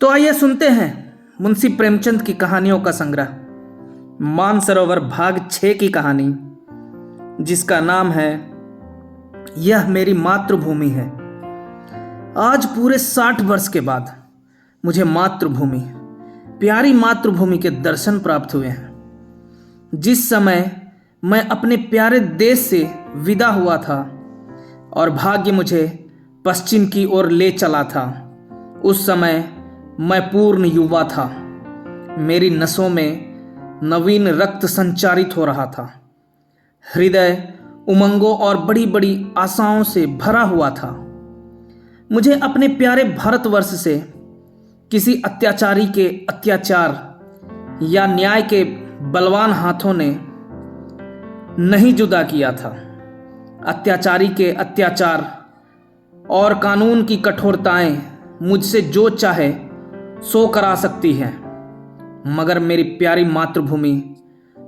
तो आइए सुनते हैं मुंशी प्रेमचंद की कहानियों का संग्रह मानसरोवर भाग 6 की कहानी, जिसका नाम है यह मेरी मातृभूमि है। आज पूरे 60 वर्ष के बाद मुझे मातृभूमि, प्यारी मातृभूमि के दर्शन प्राप्त हुए हैं। जिस समय मैं अपने प्यारे देश से विदा हुआ था और भाग्य मुझे पश्चिम की ओर ले चला था, उस समय मैं पूर्ण युवा था। मेरी नसों में नवीन रक्त संचारित हो रहा था। हृदय उमंगों और बड़ी बड़ी आशाओं से भरा हुआ था। मुझे अपने प्यारे भारतवर्ष से किसी अत्याचारी के अत्याचार या न्याय के बलवान हाथों ने नहीं जुदा किया था। अत्याचारी के अत्याचार और कानून की कठोरताएं मुझसे जो चाहे सो करा सकती है, मगर मेरी प्यारी मातृभूमि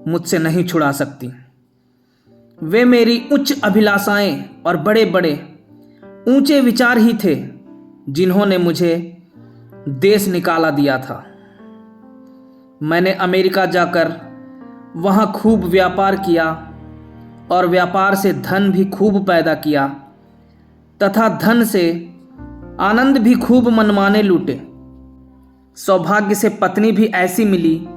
मुझसे नहीं छुड़ा सकती। वे मेरी उच्च अभिलाषाएं और बड़े बड़े ऊंचे विचार ही थे जिन्होंने मुझे देश निकाला दिया था। मैंने अमेरिका जाकर वहां खूब व्यापार किया और व्यापार से धन भी खूब पैदा किया तथा धन से आनंद भी खूब मनमाने लूटे। सौभाग्य से पत्नी भी ऐसी मिली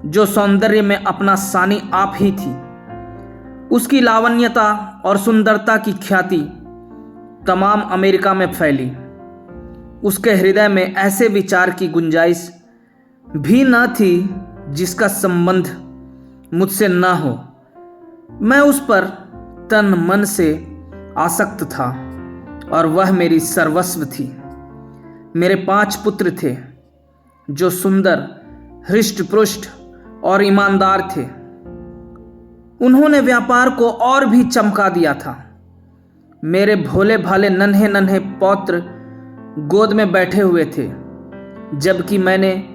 जो सौंदर्य में अपना सानी आप ही थी। उसकी लावण्यता और सुंदरता की ख्याति तमाम अमेरिका में फैली। उसके हृदय में ऐसे विचार की गुंजाइश भी न थी जिसका संबंध मुझसे न हो। मैं उस पर तन मन से आसक्त था और वह मेरी सर्वस्व थी। मेरे 5 पुत्र थे जो सुंदर, हृष्ट-पुष्ट और ईमानदार थे। उन्होंने व्यापार को और भी चमका दिया था। मेरे भोले भाले नन्हे नन्हे पौत्र गोद में बैठे हुए थे, जबकि मैंने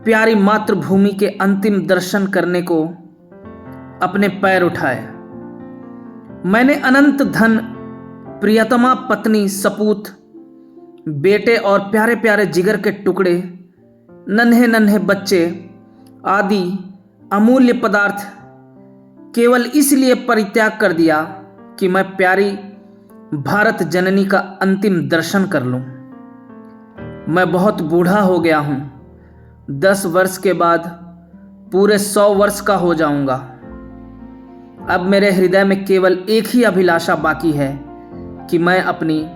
प्यारी मातृभूमि के अंतिम दर्शन करने को अपने पैर उठाए। मैंने अनंत धन, प्रियतमा पत्नी, सपूत, बेटे और प्यारे प्यारे जिगर के टुकड़े, नन्हे नन्हे बच्चे आदि अमूल्य पदार्थ केवल इसलिए परित्याग कर दिया कि मैं प्यारी भारत जननी का अंतिम दर्शन कर लूं। मैं बहुत बूढ़ा हो गया हूं। 10 वर्ष के बाद पूरे 100 वर्ष का हो जाऊंगा। अब मेरे हृदय में केवल एक ही अभिलाषा बाकी है कि मैं अपनी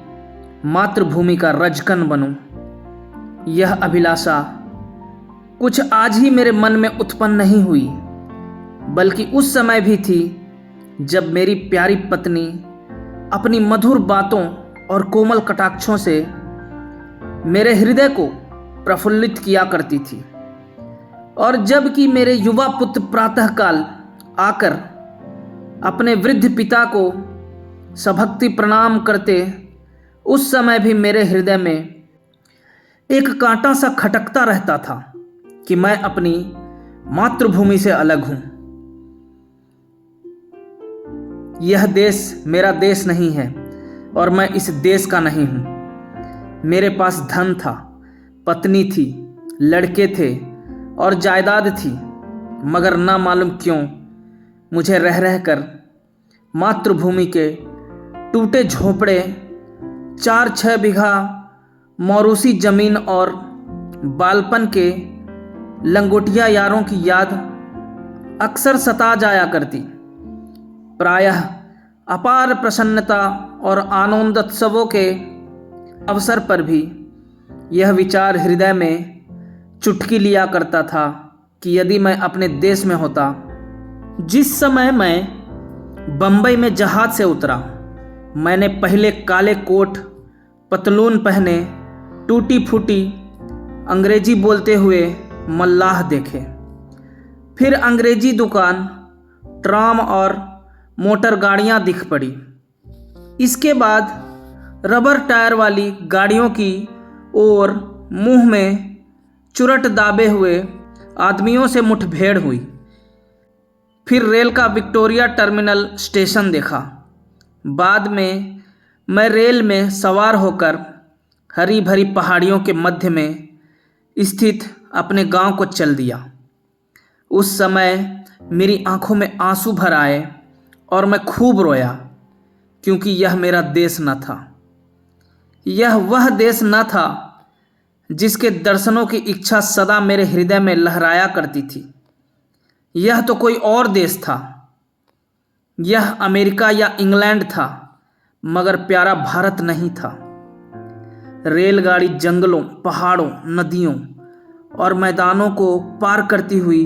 मातृभूमि का रजकन बनूं। यह अभिलाषा कुछ आज ही मेरे मन में उत्पन्न नहीं हुई, बल्कि उस समय भी थी जब मेरी प्यारी पत्नी अपनी मधुर बातों और कोमल कटाक्षों से मेरे हृदय को प्रफुल्लित किया करती थी। और जबकि मेरे युवा पुत्र प्रातःकाल आकर अपने वृद्ध पिता को सभक्ति प्रणाम करते, उस समय भी मेरे हृदय में एक कांटा सा खटकता रहता था कि मैं अपनी मातृभूमि से अलग हूं। यह देश मेरा देश नहीं है और मैं इस देश का नहीं हूं। मेरे पास धन था, पत्नी थी, लड़के थे और जायदाद थी, मगर ना मालूम क्यों मुझे रह रहकर मातृभूमि के टूटे झोपड़े, 4-6 बीघा मौरूसी जमीन और बालपन के लंगोटिया यारों की याद अक्सर सता जाया करती। प्रायः अपार प्रसन्नता और आनंदोत्सवों के अवसर पर भी यह विचार हृदय में चुटकी लिया करता था कि यदि मैं अपने देश में होता। जिस समय मैं बंबई में जहाज से उतरा, मैंने पहले काले कोट पतलून पहने टूटी फूटी अंग्रेजी बोलते हुए मल्लाह देखे। फिर अंग्रेजी दुकान, ट्राम और मोटर गाड़ियां दिख पड़ी। इसके बाद रबर टायर वाली गाड़ियों की ओर मुंह में चुरट दाबे हुए आदमियों से मुठभेड़ हुई। फिर रेल का विक्टोरिया टर्मिनल स्टेशन देखा। बाद में मैं रेल में सवार होकर हरी भरी पहाड़ियों के मध्य में स्थित अपने गांव को चल दिया। उस समय मेरी आंखों में आंसू भर आए और मैं खूब रोया, क्योंकि यह मेरा देश न था। यह वह देश न था जिसके दर्शनों की इच्छा सदा मेरे हृदय में लहराया करती थी। यह तो कोई और देश था। यह अमेरिका या इंग्लैंड था, मगर प्यारा भारत नहीं था। रेलगाड़ी जंगलों, पहाड़ों, नदियों और मैदानों को पार करती हुई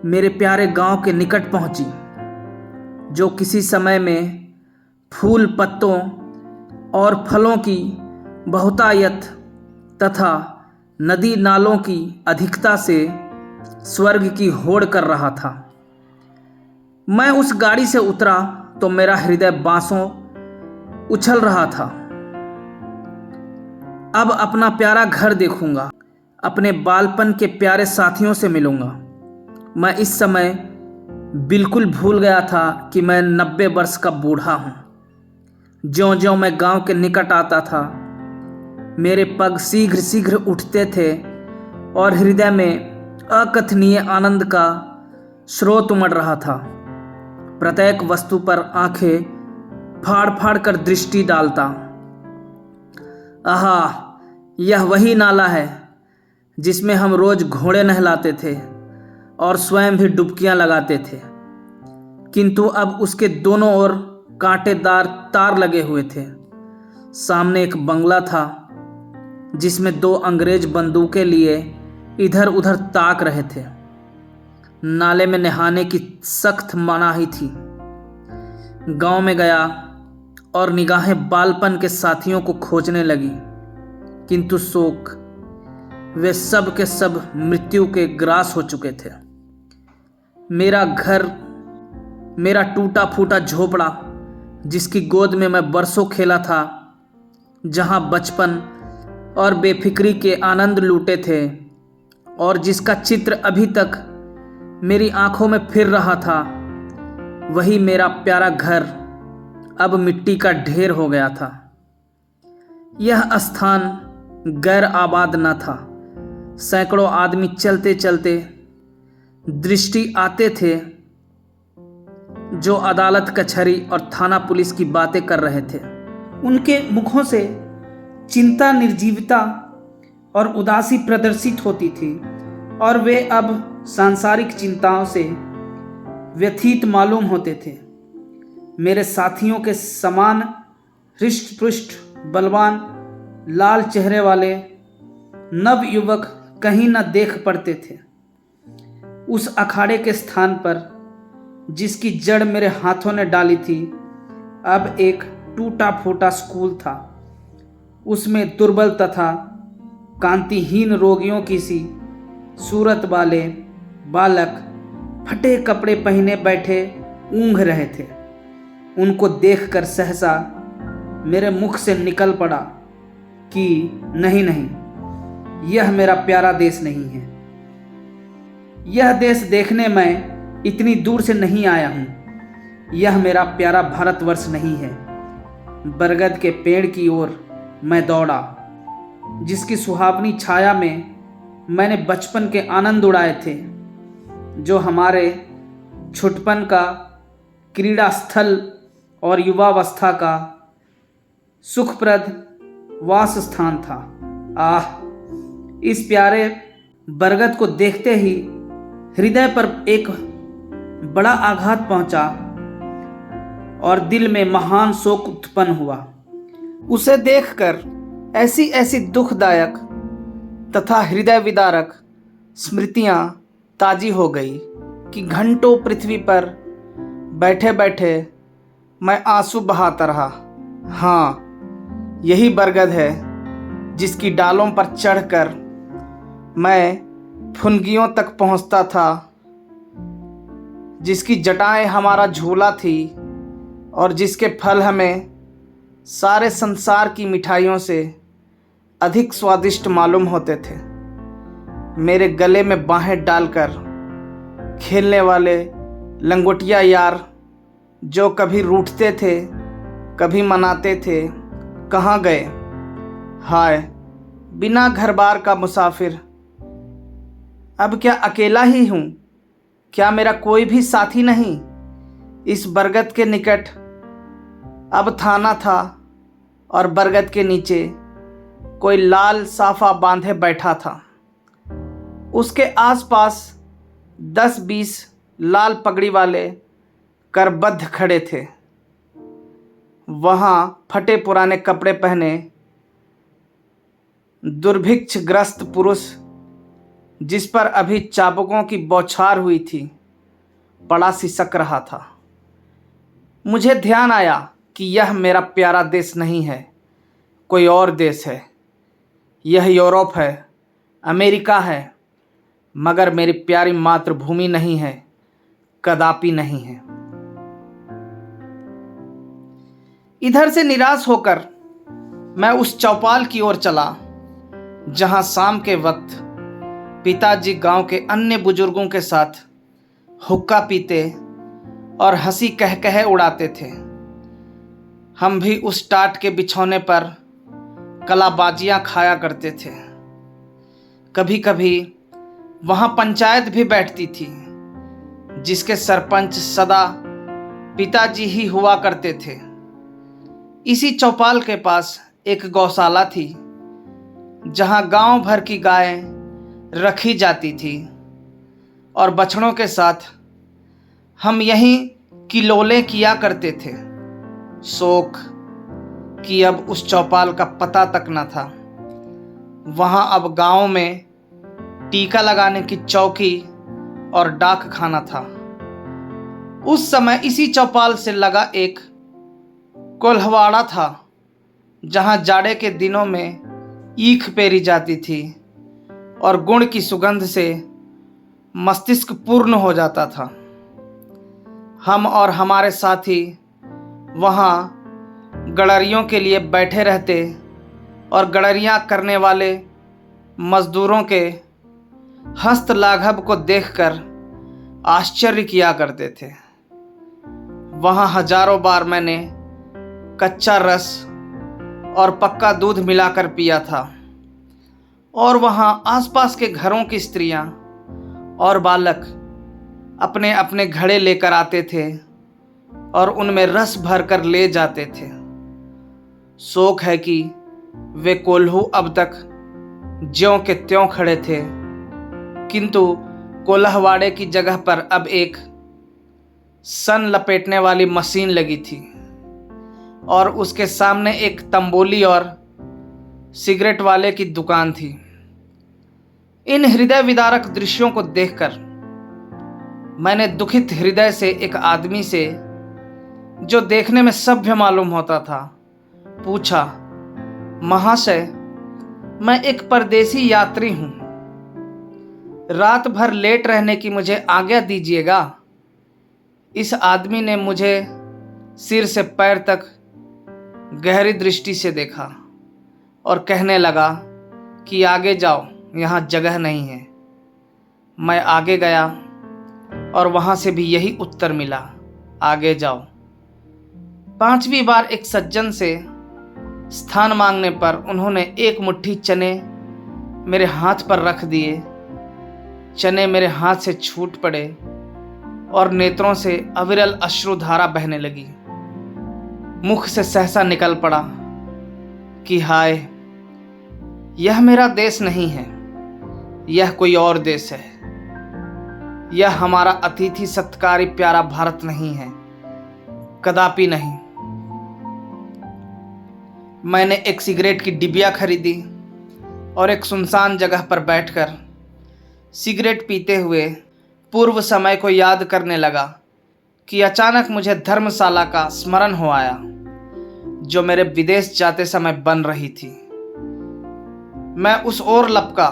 मेरे प्यारे गांव के निकट पहुंची, जो किसी समय में फूल, पत्तों और फलों की बहुतायत तथा नदी नालों की अधिकता से स्वर्ग की होड़ कर रहा था। मैं उस गाड़ी से उतरा तो मेरा हृदय बांसों उछल रहा था। अब अपना प्यारा घर देखूंगा, अपने बालपन के प्यारे साथियों से मिलूंगा। मैं इस समय बिल्कुल भूल गया था कि मैं 90 वर्ष का बूढ़ा हूँ। ज्यों-ज्यों मैं गांव के निकट आता था, मेरे पग शीघ्र शीघ्र उठते थे और हृदय में अकथनीय आनंद का स्रोत उमड़ रहा था। प्रत्येक वस्तु पर आंखें फाड़ फाड़ कर दृष्टि डालता। आहा, यह वही नाला है जिसमें हम रोज घोड़े नहलाते थे और स्वयं भी डुबकियां लगाते थे, किंतु अब उसके दोनों ओर कांटेदार तार लगे हुए थे। सामने एक बंगला था जिसमें 2 अंग्रेज बंदूकें लिए इधर उधर ताक रहे थे। नाले में नहाने की सख्त मनाही थी। गांव में गया और निगाहें बालपन के साथियों को खोजने लगी, किंतु शोक, वे सब के सब मृत्यु के ग्रास हो चुके थे। मेरा घर, मेरा टूटा फूटा झोपड़ा, जिसकी गोद में मैं बरसों खेला था, जहां बचपन और बेफिक्री के आनंद लूटे थे और जिसका चित्र अभी तक मेरी आंखों में फिर रहा था, वही मेरा प्यारा घर अब मिट्टी का ढेर हो गया था। यह स्थान गैर आबाद न था। सैकड़ों आदमी चलते चलते दृष्टि आते थे, जो अदालत, कचहरी और थाना पुलिस की बातें कर रहे थे। उनके मुखों से चिंता, निर्जीवता और उदासी प्रदर्शित होती थी और वे अब सांसारिक चिंताओं से व्यथित मालूम होते थे। मेरे साथियों के समान हृष्ट-पुष्ट, बलवान, लाल चेहरे वाले नव युवक कहीं न देख पड़ते थे। उस अखाड़े के स्थान पर जिसकी जड़ मेरे हाथों ने डाली थी, अब एक टूटा फूटा स्कूल था। उसमें दुर्बल तथा कांतिहीन रोगियों की सी सूरत वाले बालक फटे कपड़े पहने बैठे ऊँघ रहे थे। उनको देखकर सहसा मेरे मुख से निकल पड़ा कि नहीं नहीं, यह मेरा प्यारा देश नहीं है। यह देश देखने मैं इतनी दूर से नहीं आया हूँ। यह मेरा प्यारा भारतवर्ष नहीं है। बरगद के पेड़ की ओर मैं दौड़ा, जिसकी सुहावनी छाया में मैंने बचपन के आनंद उड़ाए थे, जो हमारे छुटपन का क्रीड़ा स्थल और युवावस्था का सुखप्रद वास स्थान था। आह, इस प्यारे बरगद को देखते ही हृदय पर एक बड़ा आघात पहुंचा और दिल में महान शोक उत्पन्न हुआ। उसे देखकर ऐसी ऐसी दुखदायक तथा हृदय विदारक स्मृतियां ताजी हो गई कि घंटों पृथ्वी पर बैठे बैठे मैं आंसू बहाता रहा। हाँ, यही बरगद है जिसकी डालों पर चढ़कर मैं फुनगियों तक पहुंचता था, जिसकी जटाएं हमारा झूला थी और जिसके फल हमें सारे संसार की मिठाइयों से अधिक स्वादिष्ट मालूम होते थे। मेरे गले में बाहें डालकर खेलने वाले लंगोटिया यार, जो कभी रूठते थे, कभी मनाते थे, कहाँ गए? हाय, बिना घर बार का मुसाफिर, अब क्या अकेला ही हूँ? क्या मेरा कोई भी साथी नहीं? इस बरगद के निकट अब थाना था और बरगद के नीचे कोई लाल साफा बांधे बैठा था। उसके आसपास 10-20 लाल पगड़ी वाले करबद्ध खड़े थे। वहाँ फटे पुराने कपड़े पहने दुर्भिक्षग्रस्त पुरुष, जिस पर अभी चाबुकों की बौछार हुई थी, बड़ा सिसक रहा था। मुझे ध्यान आया कि यह मेरा प्यारा देश नहीं है, कोई और देश है। यह यूरोप है, अमेरिका है, मगर मेरी प्यारी मातृभूमि नहीं है, कदापि नहीं है। इधर से निराश होकर मैं उस चौपाल की ओर चला जहां शाम के वक्त पिताजी गांव के अन्य बुजुर्गों के साथ हुक्का पीते और हंसी कह कह उड़ाते थे। हम भी उस टाट के बिछौने पर कलाबाजियां खाया करते थे। कभी कभी वहां पंचायत भी बैठती थी, जिसके सरपंच सदा पिताजी ही हुआ करते थे। इसी चौपाल के पास एक गौशाला थी, जहां गांव भर की गायें रखी जाती थी और बछड़ों के साथ हम यहीं किलोले किया करते थे। शोक कि अब उस चौपाल का पता तक न था। वहां अब गांव में टीका लगाने की चौकी और डाक खाना था। उस समय इसी चौपाल से लगा एक कोल्हवाड़ा था, जहां जाड़े के दिनों में ईख पेरी जाती थी और गुड़ की सुगंध से मस्तिष्क पूर्ण हो जाता था। हम और हमारे साथी वहाँ गड़रियों के लिए बैठे रहते और गड़रियाँ करने वाले मजदूरों के हस्तलाघव को देखकर आश्चर्य किया करते थे। वहाँ हजारों बार मैंने कच्चा रस और पक्का दूध मिलाकर पिया था, और वहाँ आसपास के घरों की स्त्रियां और बालक अपने अपने घड़े लेकर आते थे और उनमें रस भरकर ले जाते थे। शोक है कि वे कोल्हू अब तक ज्यों के त्यों खड़े थे, किंतु कोल्हवाड़े की जगह पर अब एक सन लपेटने वाली मशीन लगी थी और उसके सामने एक तंबोली और सिगरेट वाले की दुकान थी। इन हृदय विदारक दृश्यों को देखकर मैंने दुखित हृदय से एक आदमी से, जो देखने में सभ्य मालूम होता था, पूछा, महाशय, मैं एक परदेसी यात्री हूं, रात भर लेट रहने की मुझे आज्ञा दीजिएगा। इस आदमी ने मुझे सिर से पैर तक गहरी दृष्टि से देखा और कहने लगा कि आगे जाओ, यहाँ जगह नहीं है। मैं आगे गया और वहाँ से भी यही उत्तर मिला, आगे जाओ। 5वीं बार एक सज्जन से स्थान मांगने पर उन्होंने एक मुट्ठी चने मेरे हाथ पर रख दिए। चने मेरे हाथ से छूट पड़े और नेत्रों से अविरल अश्रुधारा बहने लगी। मुख से सहसा निकल पड़ा कि हाय, यह मेरा देश नहीं है, यह कोई और देश है। यह हमारा अतिथि सत्कारी प्यारा भारत नहीं है, कदापि नहीं। मैंने एक सिगरेट की डिबिया खरीदी और एक सुनसान जगह पर बैठकर सिगरेट पीते हुए पूर्व समय को याद करने लगा कि अचानक मुझे धर्मशाला का स्मरण हो आया, जो मेरे विदेश जाते समय बन रही थी। मैं उस ओर लपका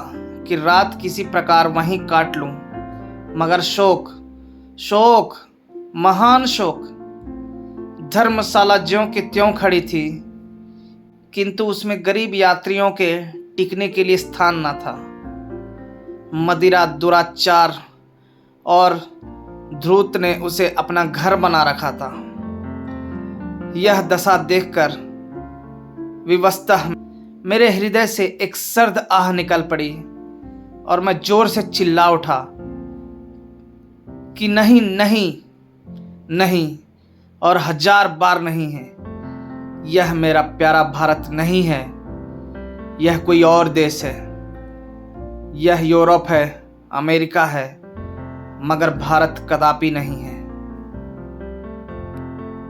कि रात किसी प्रकार वहीं काट लूं, मगर शोक, शोक, महान शोक। धर्मशाला ज्यों की त्यों खड़ी थी, किंतु उसमें गरीब यात्रियों के टिकने के लिए स्थान न था। मदिरा, दुराचार और ध्रुत ने उसे अपना घर बना रखा था। यह दशा देखकर विवशतः मेरे हृदय से एक सर्द आह निकल पड़ी और मैं जोर से चिल्ला उठा कि नहीं नहीं नहीं, और 1000 बार नहीं है। यह मेरा प्यारा भारत नहीं है, यह कोई और देश है। यह यूरोप है, अमेरिका है, मगर भारत कदापि नहीं है।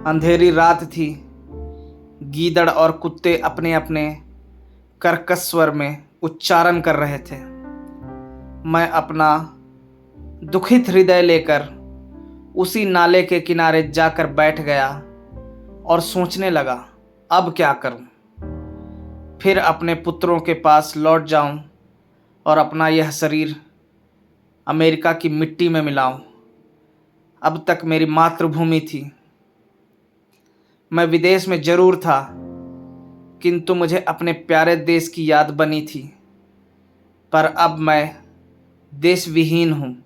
अंधेरी रात थी। गीदड़ और कुत्ते अपने अपने कर्कश स्वर में उच्चारण कर रहे थे। मैं अपना दुखित हृदय लेकर उसी नाले के किनारे जाकर बैठ गया और सोचने लगा, अब क्या करूं? फिर अपने पुत्रों के पास लौट जाऊं और अपना यह शरीर अमेरिका की मिट्टी में मिलाऊं। अब तक मेरी मातृभूमि थी। मैं विदेश में जरूर था, किंतु मुझे अपने प्यारे देश की याद बनी थी। पर अब मैं देश विहीन हूँ,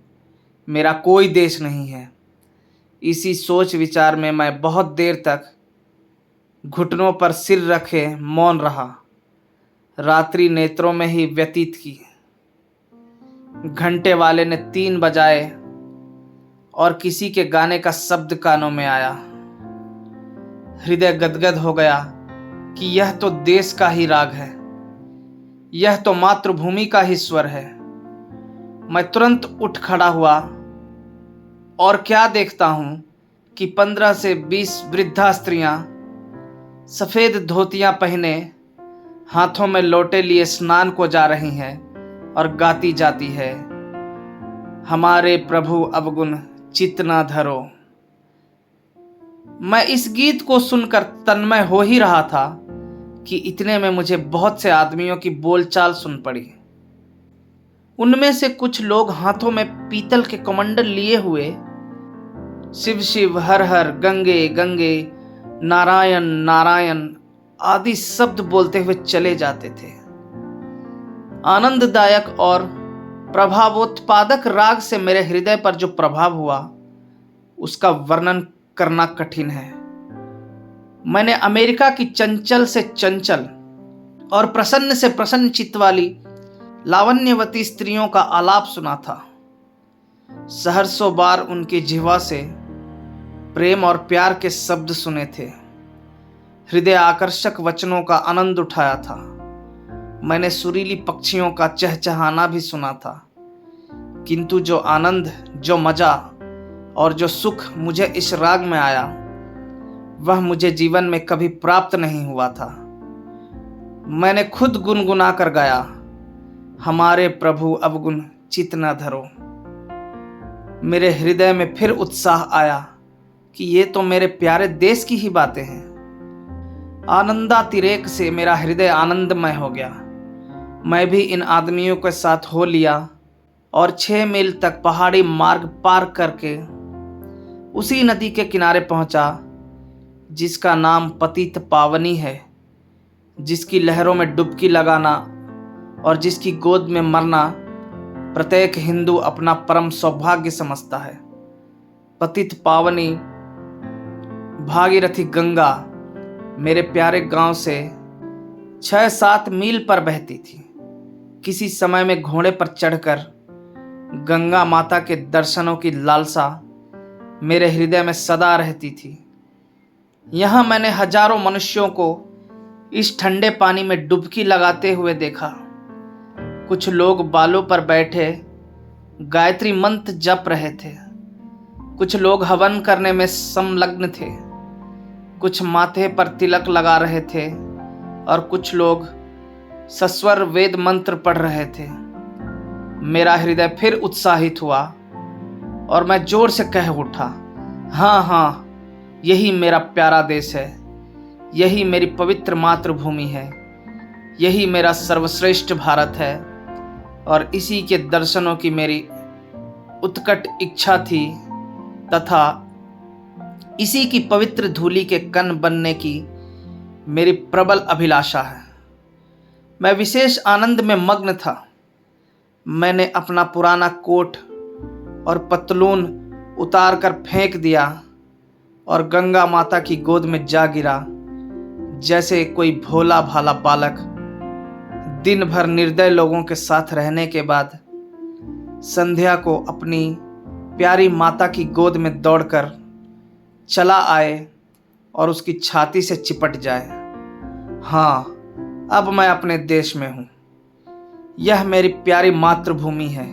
मेरा कोई देश नहीं है। इसी सोच विचार में मैं बहुत देर तक घुटनों पर सिर रखे मौन रहा। रात्रि नेत्रों में ही व्यतीत की। घंटे वाले ने 3 बजाए और किसी के गाने का शब्द कानों में आया। हृदय गदगद हो गया कि यह तो देश का ही राग है, यह तो मातृभूमि का ही स्वर है। मैं तुरंत उठ खड़ा हुआ और क्या देखता हूं कि 15 से 20 वृद्धा स्त्रियां सफेद धोतियां पहने हाथों में लोटे लिए स्नान को जा रही हैं और गाती जाती है, हमारे प्रभु अवगुण चित्त न धरो। मैं इस गीत को सुनकर तन्मय हो ही रहा था कि इतने में मुझे बहुत से आदमियों की बोलचाल सुन पड़ी। उनमें से कुछ लोग हाथों में पीतल के कमंडल लिए हुए शिव शिव, हर हर, गंगे गंगे, नारायण नारायण आदि शब्द बोलते हुए चले जाते थे। आनंददायक और प्रभावोत्पादक राग से मेरे हृदय पर जो प्रभाव हुआ उसका वर्णन करना कठिन है। मैंने अमेरिका की चंचल से चंचल और प्रसन्न से प्रसन्न चित्त वाली लावण्यवती स्त्रियों का आलाप सुना था। सहर्षों बार उनकी जिह्वा से प्रेम और प्यार के शब्द सुने थे। हृदय आकर्षक वचनों का आनंद उठाया था। मैंने सुरीली पक्षियों का चहचहाना भी सुना था। किंतु जो आनंद, जो मजा और जो सुख मुझे इस राग में आया, वह मुझे जीवन में कभी प्राप्त नहीं हुआ था। मैंने खुद गुनगुना कर गाया, हमारे प्रभु अवगुण चित्त न धरो। मेरे हृदय में फिर उत्साह आया कि ये तो मेरे प्यारे देश की ही बातें हैं। आनंदातिरेक से मेरा हृदय आनंदमय हो गया। मैं भी इन आदमियों के साथ हो लिया और 6 मील तक पहाड़ी मार्ग पार करके उसी नदी के किनारे पहुंचा जिसका नाम पतित पावनी है, जिसकी लहरों में डुबकी लगाना और जिसकी गोद में मरना प्रत्येक हिंदू अपना परम सौभाग्य समझता है। पतित पावनी भागीरथी गंगा मेरे प्यारे गांव से 6-7 मील पर बहती थी। किसी समय में घोड़े पर चढ़कर गंगा माता के दर्शनों की लालसा मेरे हृदय में सदा रहती थी। यहाँ मैंने हजारों मनुष्यों को इस ठंडे पानी में डुबकी लगाते हुए देखा। कुछ लोग बालों पर बैठे गायत्री मंत्र जप रहे थे, कुछ लोग हवन करने में संलग्न थे, कुछ माथे पर तिलक लगा रहे थे और कुछ लोग सस्वर वेद मंत्र पढ़ रहे थे। मेरा हृदय फिर उत्साहित हुआ और मैं जोर से कह उठा, हाँ हाँ, यही मेरा प्यारा देश है, यही मेरी पवित्र मातृभूमि है, यही मेरा सर्वश्रेष्ठ भारत है और इसी के दर्शनों की मेरी उत्कट इच्छा थी तथा इसी की पवित्र धूलि के कण बनने की मेरी प्रबल अभिलाषा है। मैं विशेष आनंद में मग्न था। मैंने अपना पुराना कोट और पतलून उतार कर फेंक दिया और गंगा माता की गोद में जा गिरा, जैसे कोई भोला भाला बालक दिन भर निर्दय लोगों के साथ रहने के बाद संध्या को अपनी प्यारी माता की गोद में दौड़कर चला आए और उसकी छाती से चिपट जाए। हाँ, अब मैं अपने देश में हूँ। यह मेरी प्यारी मातृभूमि है।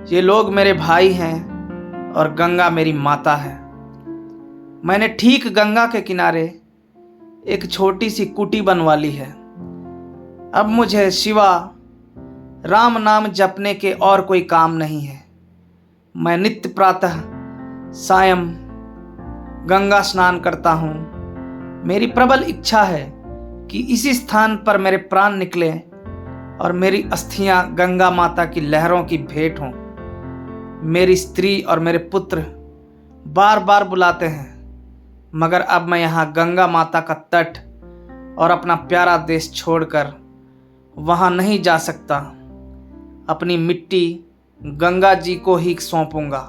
ये लोग मेरे भाई हैं और गंगा मेरी माता है। मैंने ठीक गंगा के किनारे एक छोटी सी कुटी बनवा ली है। अब मुझे सिवा राम नाम जपने के और कोई काम नहीं है। मैं नित्य प्रातः सायं गंगा स्नान करता हूँ। मेरी प्रबल इच्छा है कि इसी स्थान पर मेरे प्राण निकले और मेरी अस्थियां गंगा माता की लहरों की भेंट हों। मेरी स्त्री और मेरे पुत्र बार बार बुलाते हैं, मगर अब मैं यहाँ गंगा माता का तट और अपना प्यारा देश छोड़कर वहाँ नहीं जा सकता। अपनी मिट्टी गंगा जी को ही सौंपूंगा।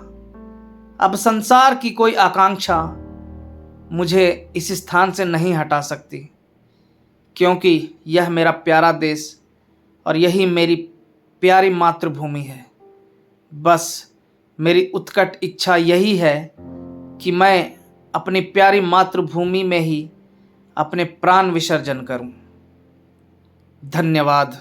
अब संसार की कोई आकांक्षा मुझे इस स्थान से नहीं हटा सकती, क्योंकि यह मेरा प्यारा देश और यही मेरी प्यारी मातृभूमि है। बस मेरी उत्कट इच्छा यही है कि मैं अपनी प्यारी मातृभूमि में ही अपने प्राण विसर्जन करूं। धन्यवाद।